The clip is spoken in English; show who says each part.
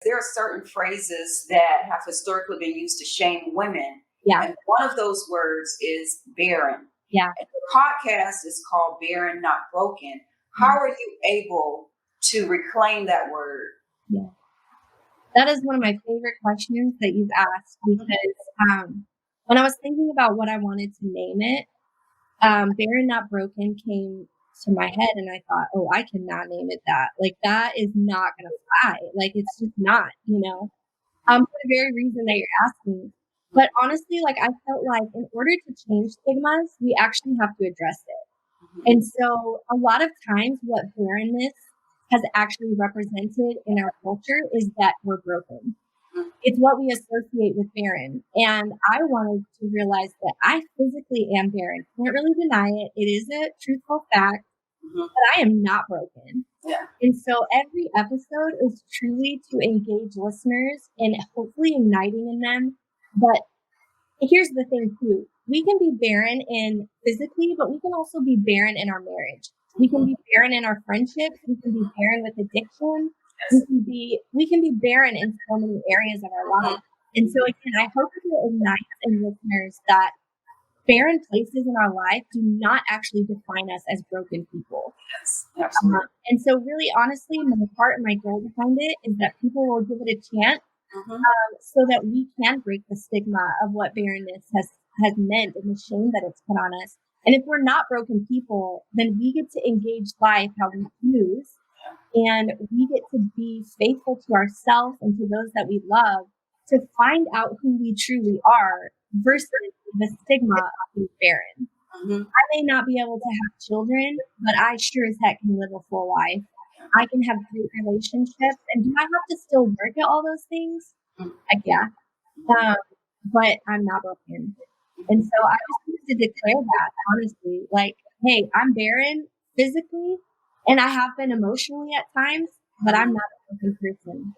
Speaker 1: There are certain phrases that have historically been used to shame women.
Speaker 2: Yeah.
Speaker 1: And one of those words is barren.
Speaker 2: Yeah.
Speaker 1: And the podcast is called Barren, Not Broken. How are you able to reclaim that word?
Speaker 2: Yeah. That is one of my favorite questions that you've asked, because when I was thinking about what I wanted to name it, Barren Not Broken came to my head, and I thought, oh, I cannot name it that. Like, that is not going to fly. Like, it's just not, for the very reason that you're asking. But honestly, like, I felt like in order to change stigmas, we actually have to address it. And so a lot of times what barrenness has actually represented in our culture is that we're broken. It's what we associate with barren. And I wanted to realize that I physically am barren. Can't really deny it. It is a truthful fact, but I am not broken.
Speaker 1: Yeah.
Speaker 2: And so every episode is truly to engage listeners and hopefully igniting in them. But here's the thing too. We can be barren in physically, but we can also be barren in our marriage. We can be barren in our friendships. We can be barren with addiction. We can be barren in so many areas of our life. And so again, I hope it ignites in listeners that barren places in our life do not actually define us as broken people.
Speaker 1: Yes, absolutely.
Speaker 2: And so really, honestly, my heart and my goal behind it is that people will give it a chance, so that we can break the stigma of what barrenness has meant and the shame that it's put on us. And if we're not broken people, then we get to engage life how we choose, and we get to be faithful to ourselves and to those that we love to find out who we truly are versus the stigma of being barren. I may not be able to have children, but I sure as heck can live a full life. I can have great relationships. And do I have to still work at all those things? Heck yeah. But I'm not broken. And so I just wanted to declare that, honestly. Like, hey, I'm barren physically, and I have been emotionally at times, but I'm not a broken person.